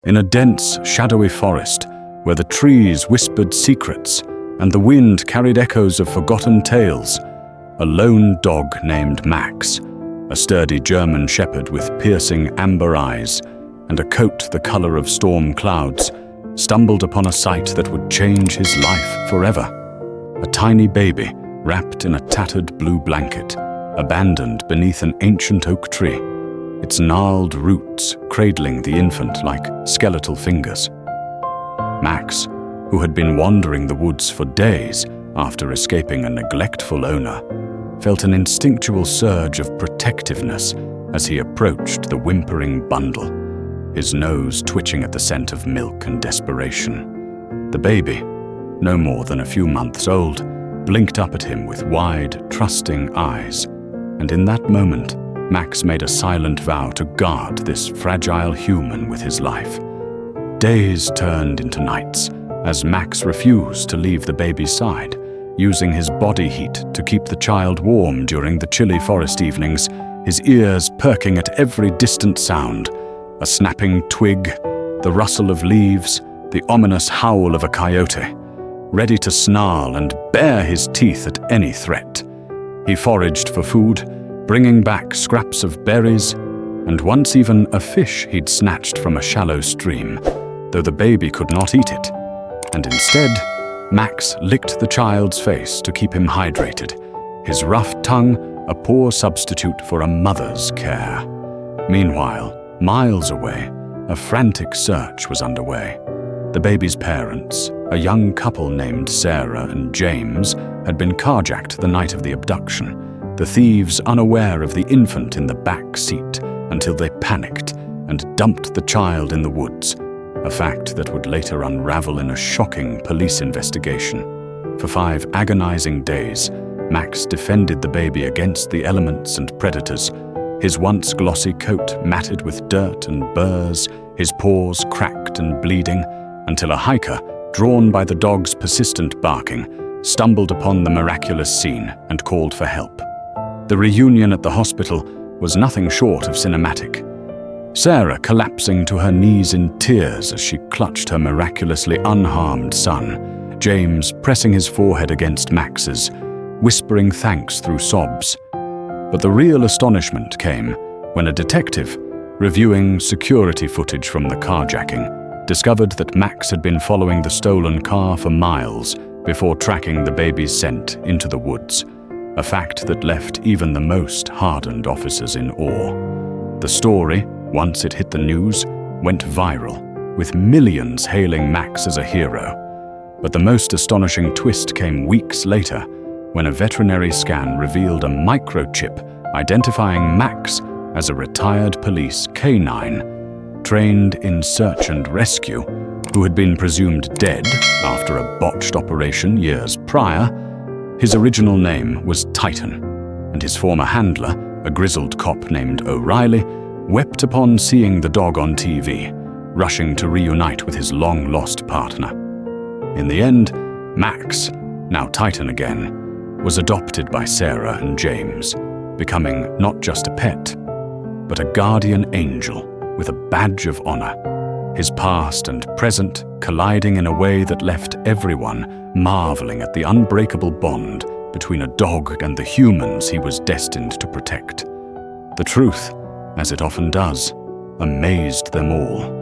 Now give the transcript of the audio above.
In a dense, shadowy forest, where the trees whispered secrets and the wind carried echoes of forgotten tales, a lone dog named Max, a sturdy German shepherd with piercing amber eyes and a coat the color of storm clouds, stumbled upon a sight that would change his life forever. A tiny baby, wrapped in a tattered blue blanket, abandoned beneath an ancient oak tree, its gnarled roots cradling the infant like skeletal fingers. Max, who had been wandering the woods for days after escaping a neglectful owner, felt an instinctual surge of protectiveness as he approached the whimpering bundle, his nose twitching at the scent of milk and desperation. The baby, no more than a few months old, blinked up at him with wide, trusting eyes, and in that moment, Max made a silent vow to guard this fragile human with his life. Days turned into nights as Max refused to leave the baby's side, using his body heat to keep the child warm during the chilly forest evenings, his ears perking at every distant sound, a snapping twig, the rustle of leaves, the ominous howl of a coyote, ready to snarl and bare his teeth at any threat. He foraged for food, bringing back scraps of berries, and once even a fish he'd snatched from a shallow stream, though the baby could not eat it. And instead, Max licked the child's face to keep him hydrated, his rough tongue a poor substitute for a mother's care. Meanwhile, miles away, a frantic search was underway. The baby's parents, a young couple named Sarah and James, had been carjacked the night of the abduction, the thieves unaware of the infant in the back seat until they panicked and dumped the child in the woods, a fact that would later unravel in a shocking police investigation. For 5 agonizing days, Max defended the baby against the elements and predators, his once glossy coat matted with dirt and burrs, his paws cracked and bleeding, until a hiker, drawn by the dog's persistent barking, stumbled upon the miraculous scene and called for help. The reunion at the hospital was nothing short of cinematic. Sarah collapsing to her knees in tears as she clutched her miraculously unharmed son, James pressing his forehead against Max's, whispering thanks through sobs. But the real astonishment came when a detective, reviewing security footage from the carjacking, discovered that Max had been following the stolen car for miles before tracking the baby's scent into the woods, a fact that left even the most hardened officers in awe. The story, once it hit the news, went viral, with millions hailing Max as a hero. But the most astonishing twist came weeks later, when a veterinary scan revealed a microchip identifying Max as a retired police canine, trained in search and rescue, who had been presumed dead after a botched operation years prior. His original name was Titan, and his former handler, a grizzled cop named O'Reilly, wept upon seeing the dog on TV, rushing to reunite with his long-lost partner. In the end, Max, now Titan again, was adopted by Sarah and James, becoming not just a pet, but a guardian angel with a badge of honor, his past and present colliding in a way that left everyone marveling at the unbreakable bond between a dog and the humans he was destined to protect. The truth, as it often does, amazed them all.